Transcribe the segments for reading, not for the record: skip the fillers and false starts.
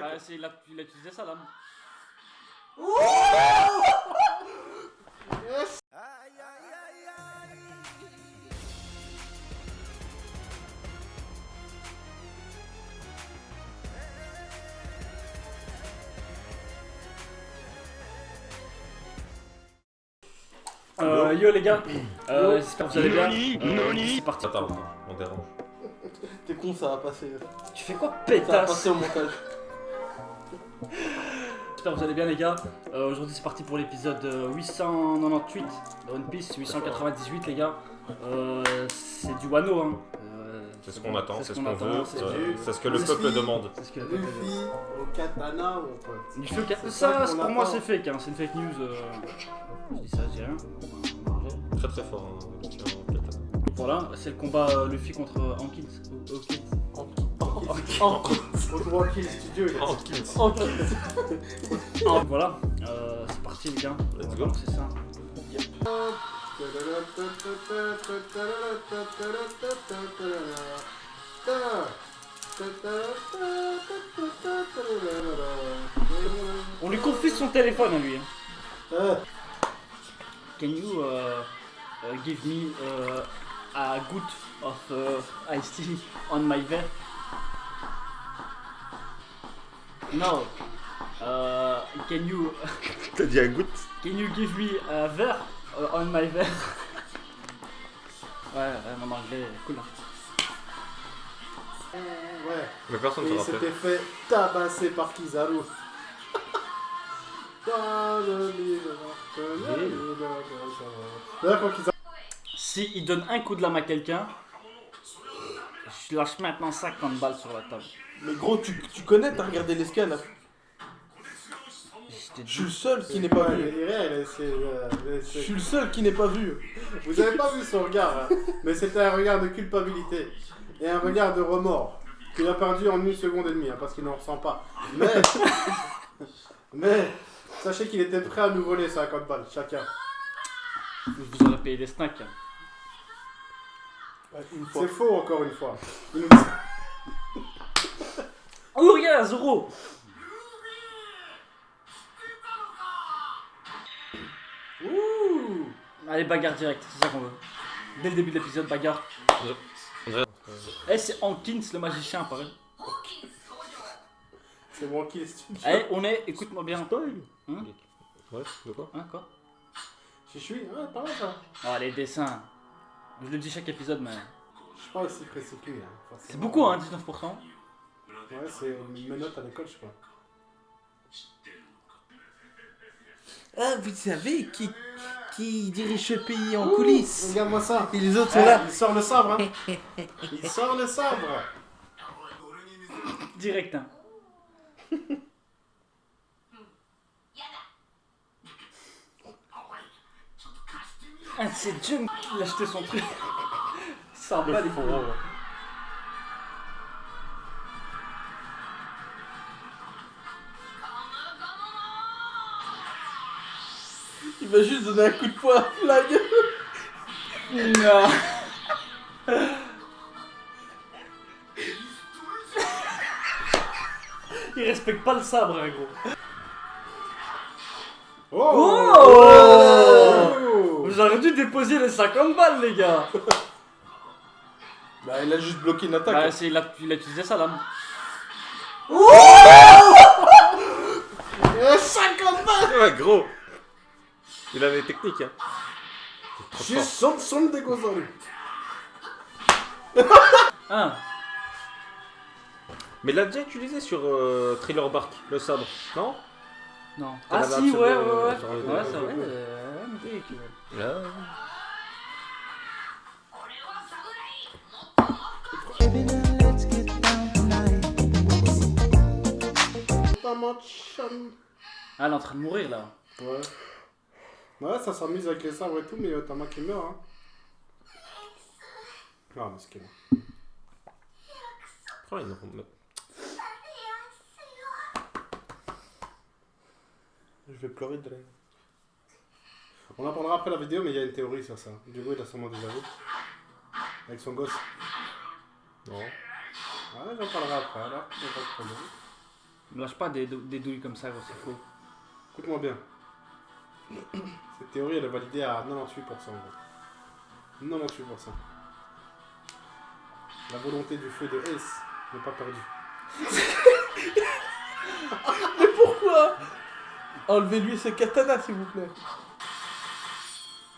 Bah, il a utilisé ça là. Yes. Yo les gars, j'espère que vous allez bien. C'est parti. Attends, on dérange. T'es con, ça va passer. Tu fais quoi, Ça va pétasse? passer au montage. J'espère que vous allez bien les gars. Aujourd'hui c'est parti pour l'épisode 898 de One Piece, 898 les gars. C'est du Wano hein. C'est ce qu'on attend, c'est ce qu'on attend, veut, c'est ce que le Luffy. peuple demande. C'est ce que la peuple demande. Luffy au katana ou quoi? Luffy au katana. ça Ça, qu'on pour moi attend. c'est fake hein, c'est une fake news. Je dis ça, je dis rien. Très très fort, hein, Luffy en katana. Voilà, c'est le combat Luffy contre Hawkins. Au Rocky Studio. Voilà, c'est parti les gars. Let's go. C'est ça. On lui confie son téléphone à lui. Hein. Can you give me a good of iced tea on my verre? No. Can you T'as dit un goutte? can you give me a verre on my verre? Ouais, mon anglais est cool. Hein. Ouais. Mais personne ne Et se il rappelle. s'était fait tabasser par Kizaru. Là, quand Kizaru. Si il donne un coup de lame à quelqu'un, je lâche maintenant 50 balles sur la table. Mais gros, tu connais, t'as regardé l'escale. Je suis le seul qui n'est pas vu. Je suis le seul qui n'est pas vu. Vous avez pas vu son regard, hein, mais c'était un regard de culpabilité et un regard de remords qu'il a perdu en 1 seconde et demie, hein, parce qu'il n'en ressent pas. Mais sachez qu'il était prêt à nous voler 50 balles chacun. Vous aurez payé des snacks. Hein. Une fois. C'est faux encore une fois. Il nous- Oh regarde, Zoro. Ouh. Allez, bagarre direct, c'est ça qu'on veut. Dès le début de l'épisode, bagarre. Eh, c'est Hawkins le magicien, pareil. C'est bon qui est Eh, on est, écoute-moi bien. Hein? Ouais, de quoi? Hein, quoi? Je suis, ouais, pas mal ça. Oh, les dessins. Je le dis chaque épisode, mais. Je suis pas aussi précis que lui. Hein, forcément. C'est beaucoup, hein, 19%. Ouais, c'est mes notes à l'école, je crois. Ah, vous savez qui dirige ce pays en coulisses? Regarde-moi ça. Et les autres sont là. Il sort le sabre, hein. Il sort le sabre. Direct, hein. Ah, c'est Jung qui a acheté son truc. Ça va les couilles. Il va juste donner un coup de poing à Flag. Non. Il respecte pas le sabre, hein, gros. Oh, Oh Vous auriez dû déposer les 50 balles, les gars. Bah, il a juste bloqué une attaque. Bah, il a utilisé ça, là. 50 balles. Ouais, gros! Il a des techniques, hein. C'est trop Juste fort. son dégoûtant, lui. Ah. Mais il l'a déjà utilisé sur Thriller Bark, le sabre, non? Non. T'en Ah avais si, absorbé, ouais. genre, Ouais, ouais, c'est vrai. Là. Ah, elle est en train de mourir, là. Ouais. Ouais, ça s'amuse avec les sabres et tout, mais Otama qui meurt, hein. Ah, mais c'est Oh, ils nous- Je vais pleurer de la... On apprendra après la vidéo, mais il y a une théorie sur ça. Du coup, il a sûrement déjà vu. Avec son gosse. Non. Ouais, j'en parlerai après, alors. Y a pas de problème. Ne lâche pas des douilles comme ça, gros, c'est faux. Écoute-moi bien. Cette théorie, elle est validée à 98%. Gros. 98%. La volonté du feu de Ace n'est pas perdue. Mais pourquoi? Enlevez-lui ce katana, s'il vous plaît.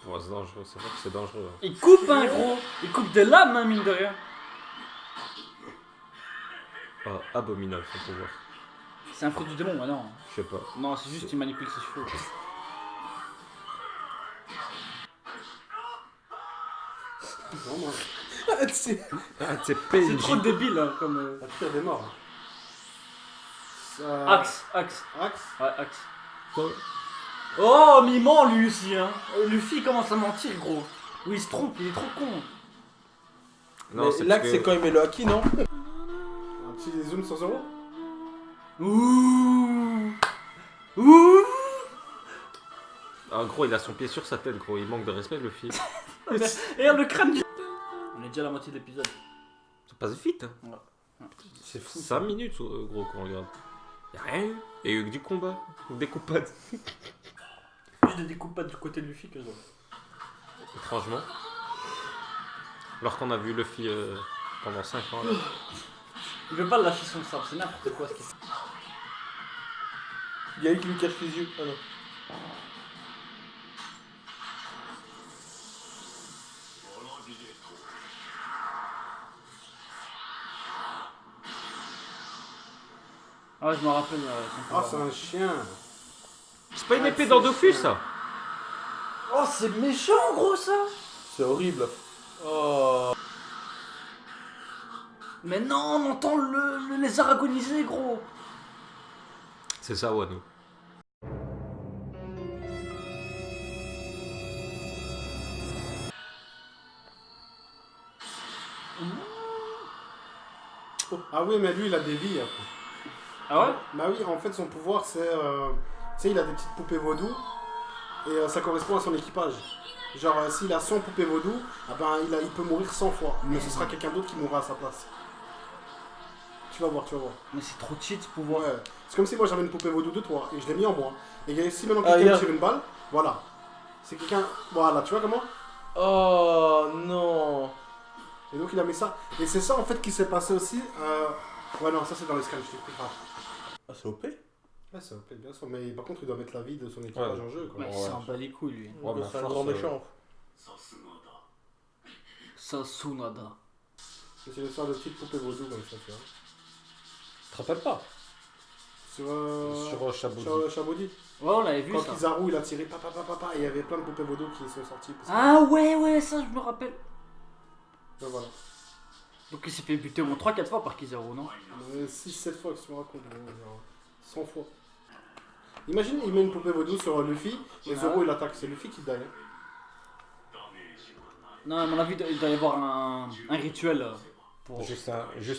Ouais, c'est dangereux, c'est vrai que c'est dangereux. Hein. Il coupe, hein, gros. Il coupe de l'âme, hein, mine de rien. Ah, abominable son pouvoir. C'est un fruit du démon, ouais, non. Je sais pas. Non, c'est juste qu'il manipule ses cheveux. Non, moi. C'est Ah, c'est C'est trop débile, hein, comme... La pire des morts. Axe. Axe. Ouais, Axe. Oh, mais il ment, lui aussi, hein. Luffy commence à mentir, gros. Oui, il se trompe, il est trop con. Non, mais là, c'est quand il met le haki, non? Un petit zoom sur Zoro. Ouh. Ouh. Ah, gros, il a son pied sur sa tête, gros. Il manque de respect, le film. Regarde le crâne du... On est déjà à la moitié de l'épisode. Ça passe vite. Hein. Ouais. C'est fou. 5 minutes, gros, quand on regarde. Y'a rien eu. Et eu que du combat. Des coupades. Plus de découpades du côté de Luffy que d'autres. Étrangement. Alors qu'on a vu Luffy pendant 5 ans. Là. Il veut pas lâcher son sabre, c'est n'importe quoi ce qu'il fait. Il y a eu qui lui cache les yeux. Ah non. Ah ouais, je me rappelle. Ah, c'est un chien. C'est pas une épée d'Andofus, ça. Oh, c'est méchant, gros, ça. C'est horrible. Oh. Mais non, on entend le lézard agoniser, gros. C'est ça, Wano. Ah oui, mais lui, il a des vies après. Ah ouais? Bah oui, en fait, son pouvoir, c'est... tu sais, il a des petites poupées vaudou. Et ça correspond à son équipage. Genre, s'il a 100 poupées vaudou, ah ben, il peut mourir 100 fois. Mais ce sera quelqu'un d'autre qui mourra à sa place. Tu vas voir, tu vas voir. Mais c'est trop cheat ce pouvoir. Ouais. C'est comme si moi j'avais une poupée vaudou de toi et je l'ai mis en moi. Et si maintenant Ah, quelqu'un yeah. tire une balle, voilà. C'est quelqu'un... Voilà, tu vois comment? Oh non. Et donc il a mis ça. Et c'est ça en fait qui s'est passé aussi. Ouais, non, ça c'est dans les scans, je t'expliquerai. Ah, c'est OP. Ouais, ça plaît bien sûr. Mais par contre, il doit mettre la vie de son équipage en jeu. Quoi. Ouais, il s'en bat les couilles, lui. Ouais, mais c'est un force, grand méchant. Sasunada. C'est une sorte de petite poupée vaudou comme ça, tu vois. Tu te rappelles pas? Sur Chabody. Chabody. Ouais, on l'avait vu, Quand ça. Kizaru il a tiré papa, et il y avait plein de poupées vaudou qui sont sorties. Parce que... Ah ouais, ça, je me rappelle. Ben, voilà. Donc il s'est fait buter au moins 3-4 fois par Kizaru, non? 6-7 fois que tu me racontes, genre 100 fois. Imagine, il met une poupée vaudou sur Luffy et Zoro il attaque. C'est Luffy qui die. Hein. Non, à mon avis, il doit y avoir un rituel pour... Juste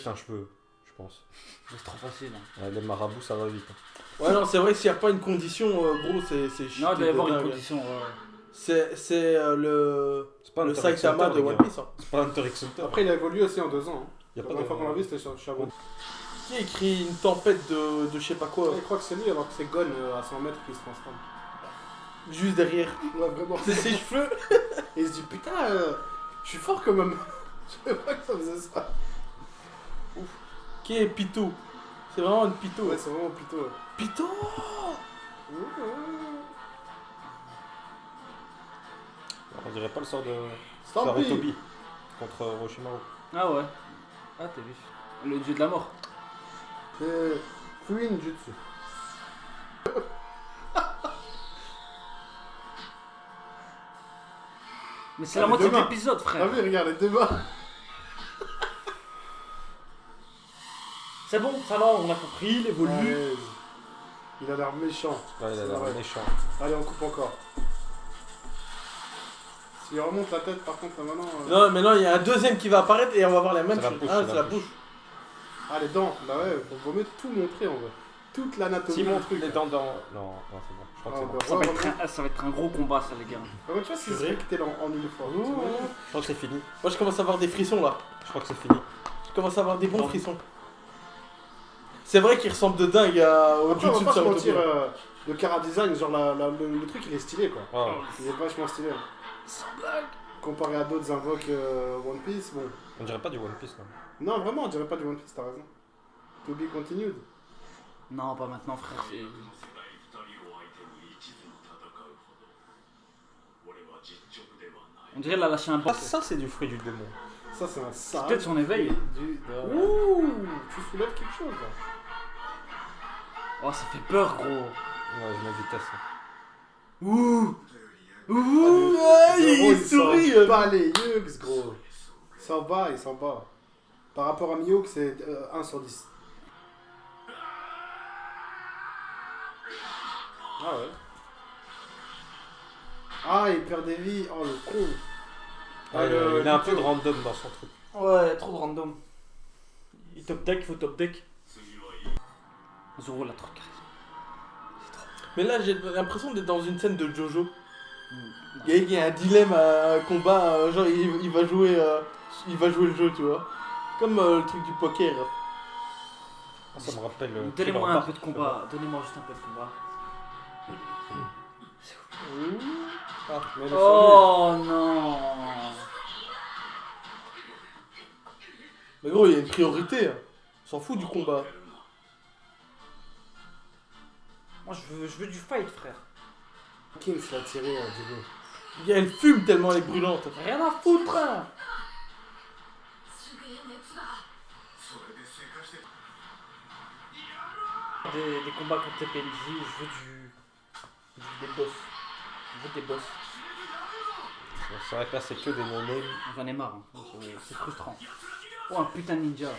un cheveu, je pense. C'est trop facile. Hein. Ouais, les marabouts, ça va vite. Hein. Ouais, non, c'est vrai que s'il n'y a pas une condition, gros, c'est Non, il doit y avoir une dingue. condition. Ouais. C'est le pas le Hunter Saitama x de Hunter, One les Piece. Hein. C'est pas Hunter x Hunter. Après, il a évolué aussi en 2 ans. Hein. Y a La pas première fois qu'on l'a vu, c'était sur Chabody. Qui a écrit une tempête de je sais pas quoi, Je crois que c'est lui alors que c'est Gon à 100 mètres qui se transforme. juste derrière. Ouais, vraiment. C'est ses cheveux. Et il se dit putain, je suis fort quand même. Je savais pas que ça faisait ça. Qui est Pito? C'est vraiment une Pito. Ouais, c'est vraiment plutôt. Pito. On dirait pas le sort de Stampy. Sarutobi contre Orochimaru. Ah ouais. Ah, t'as vu. Le dieu de la mort. C'est Queen Jutsu. Mais c'est Ah, la les moitié deux de mains. l'épisode, Ah frère. oui, regarde les débats. C'est bon, ça va, on a compris, il évolue. Allez. Il a l'air méchant. Ouais, il a C'est l'air vrai. méchant. Allez, on coupe encore. S'il remonte la tête, par contre, là, maintenant. Non, mais non, il y a un deuxième qui va apparaître et on va voir la même C'est la chose. bouche, Ah, c'est c'est la la bouche. Ah, les dents. Bah ouais, faut mieux tout montrer en vrai. Toute l'anatomie S'il du montre truc. les dents dans. Non, c'est bon. Je crois que Ah, c'est bon. bah, Ça va, ouais, ça va être un gros combat, ça, les gars. Par contre, tu vois, s'il se rectait en uniforme. Ouh. t'imagines Je crois que c'est fini. Moi, je commence à avoir des frissons là. Je crois que c'est fini. Je commence à avoir des bons Non. frissons. C'est vrai qu'il ressemble de dingue au Après, on Jutsu va de pas se mentir, Sarutobi. le Kara Design, genre le truc il est stylé quoi. Ah. Il est vachement stylé. Sans blague. Comparé à d'autres invoques One Piece, bon. On dirait pas du One Piece, non. Non, vraiment, on dirait pas du One Piece, t'as raison. To be continued. Non, pas maintenant, frère. On dirait qu'il a lâché un Ah, boss. ça, c'est du fruit du démon. Ça, c'est un C'est sale. peut-être son éveil. Ouh, tu soulèves quelque chose là. Oh, ça fait peur, gros. Ouais, je mets vitesse. Ouh. Ouh, il sourit. sent pas les Yugs, gros. Il s'en bat, il s'en bat. Par rapport à Mihawk, c'est 1 sur 10. Ah ouais. Ah, il perd des vies. Oh, le con. Ah, il a un peu de random dans son truc. Ouais, trop de random. Il top deck, faut top deck. Zoro l'a trop charisme. Mais là, j'ai l'impression d'être dans une scène de Jojo. Non. Il y a un dilemme, un combat, genre il va jouer le jeu, tu vois. Comme le truc du poker. Ah, ça me rappelle. Donnez-moi un peu de combat. Donnez-moi juste un peu de combat. Ah, mais Oh non. Mais gros, il y a une priorité. On s'en fout du combat. Moi je veux du fight, frère. Kings l'a tiré du coup. Elle fume tellement elle est brûlante. Rien à foutre, hein. Des combats contre les PNJ, je veux des boss. Je veux des boss. C'est vrai que là, c'est que des no-names. J'en ai marre, hein. C'est frustrant. Oh, un putain de ninja.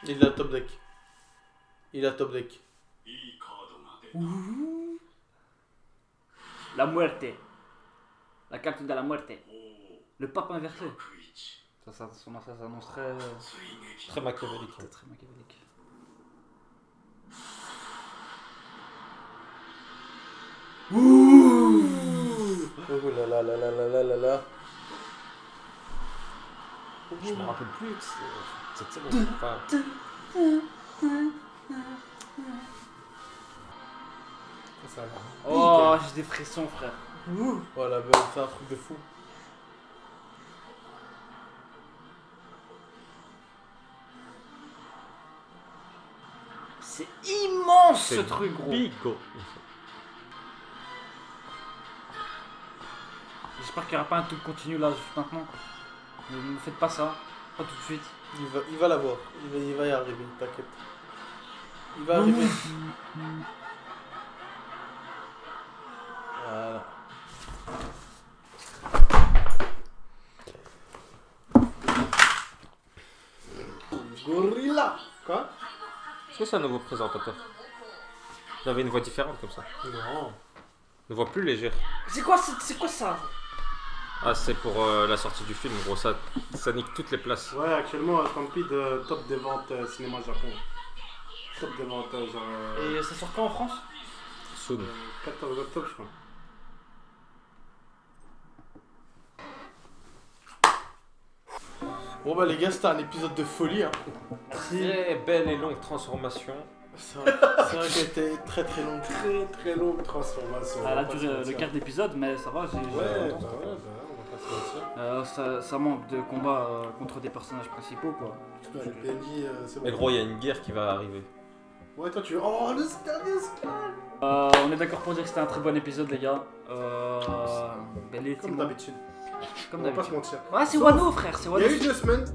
Il a top deck. Il a top deck. La muerte. La carte de la muerte. Le pape inversé. Ça s'annonce Très machiavélique. très machiavélique. Oh là là là là là là là là. Je me rappelle plus. C'est bon. Enfin, Ça va. Oh, j'ai des frissons, frère. Oh la belle, c'est un truc de fou. C'est immense ce c'est truc, gros. bigo. J'espère qu'il n'y aura pas un truc continu là, juste maintenant. Ne faites pas ça. Pas tout de suite. Il va l'avoir. Il va y arriver, t'inquiète. Il va arriver. Voilà. Gorilla. Quoi? Est-ce que c'est un nouveau présentateur? Il avait une voix différente comme ça. Non. Une voix plus légère. C'est quoi ça? Ah, c'est pour la sortie du film, gros. Ça nique toutes les places. Ouais, actuellement, Stampede, top des ventes cinéma Japon. Top des ventes, genre. Et ça sort quand en France? Soon. 14 octobre, je crois. Bon bah les gars, c'était un épisode de folie. Hein. Très belle et longue transformation. C'est vrai qu'elle était très très longue. Très très longue transformation. Elle a on va pas se duré le mentir. quart d'épisode, mais ça va. Ouais, bah ouais, on va pas se mentir. Ça manque de combat contre des personnages principaux, quoi. Ouais, les PNJ, c'est bon. Mais gros, il y a une guerre qui va arriver. Ouais, toi tu veux. Oh, le Stardust! On est d'accord pour dire que c'était un très bon épisode, les gars. Ben, les Comme teams- d'habitude. Comme On va pas d'habitude. se mentir. Ouais, c'est Sauf- Wano, frère, c'est Il Wano. y a eu 2 semaines.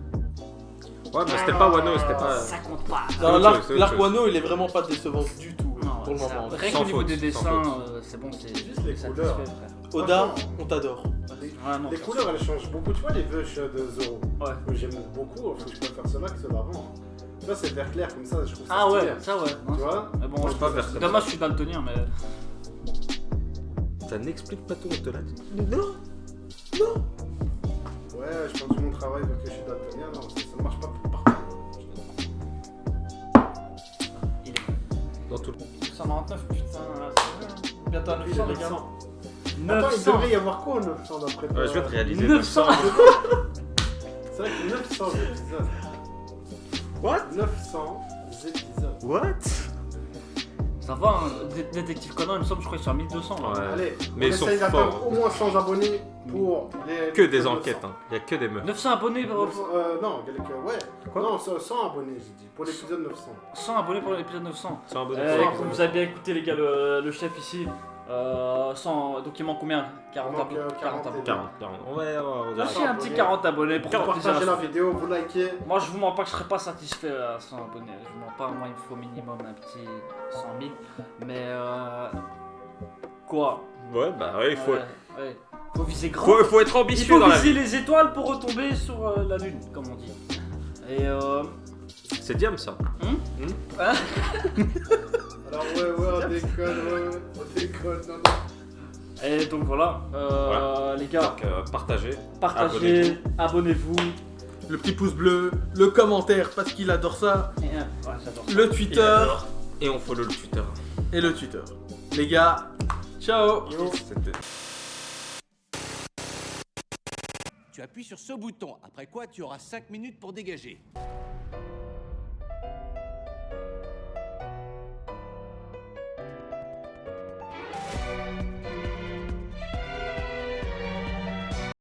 Ouais, mais c'était pas Wano, c'était pas. Ça compte pas. Non, autre chose, c'est autre l'arc chose. Wano, il est vraiment pas décevant du tout Non, pour le ça- moment. Rien Sans qu'au niveau faute, des sans dessins, faute. c'est bon, c'est Juste les satisfait, couleurs. frère. Oda, on t'adore. Ouais, non, Les couleurs elles changent beaucoup. Tu vois les vush de Zoro Ouais. que j'aime beaucoup. Faut que je préfère ceux-là que ceux d'avant. Tu vois, c'est vert clair comme ça. Je trouve ça Ah stylé. ouais, ça ouais. Non, Tu vois? mais bon, Moi, je suis pas vert comme dommage, ça. je suis daltonien, mais. Ça n'explique pas tout, on te l'a dit. Non. Ouais, je pense que mon travail veut que je suis daltonien. Non, ça ne marche pas partout. Il est. Dans tout le 199, putain, c'est bientôt à Puis, 900, il est les gars. 900. Attends, il 900. devrait y avoir quoi au 900 d'après toi? Ouais, je vais te réaliser 900. C'est vrai que 900 l'épisode. What? 900 épisodes. What? Ça va, hein. Détective Conan, il me semble, je crois qu'ils sont à 1200. Là. Ouais. Allez, Mais on ils sont essaye d'atteindre forts. au moins 100 abonnés pour les... Que des 900. enquêtes, hein. Il y a que des meufs. 900 abonnés pour... Non, ouais. Quoi? Non, 100 abonnés, j'ai dit. Pour l'épisode 900. 100 abonnés pour l'épisode 900. 100 abonnés. abonnés. Vous avez bien écouté les gars, le chef ici. 100, donc il manque combien 40 Il manque, abonnés. 40 abonnés. 40. Ouais, on dirait. Lâchez un petit 40 abonnés pour Vous faire plaisir à partagez la Sophie. vidéo, vous likez. Moi je vous mens pas que je serais pas satisfait à 100 abonnés. Je vous mens pas, moi il me faut au minimum un petit 100 000. Mais quoi? Ouais, bah ouais, il faut. Ouais. Faut viser grand. Faut être Il ambitieux faut dans la viser vie. les étoiles pour retomber sur la lune, comme on dit. Et C'est Diam ça. Alors ouais, on déconne, non. Et donc voilà, les gars, Donc partagez. partagez, abonnez-vous. Le petit pouce bleu, le commentaire parce qu'il adore ça, Et, ouais, j'adore ça. le Twitter Et on follow le Twitter. et le Twitter. Les gars, ciao. C'était. Tu appuies sur ce bouton, après quoi tu auras 5 minutes pour dégager.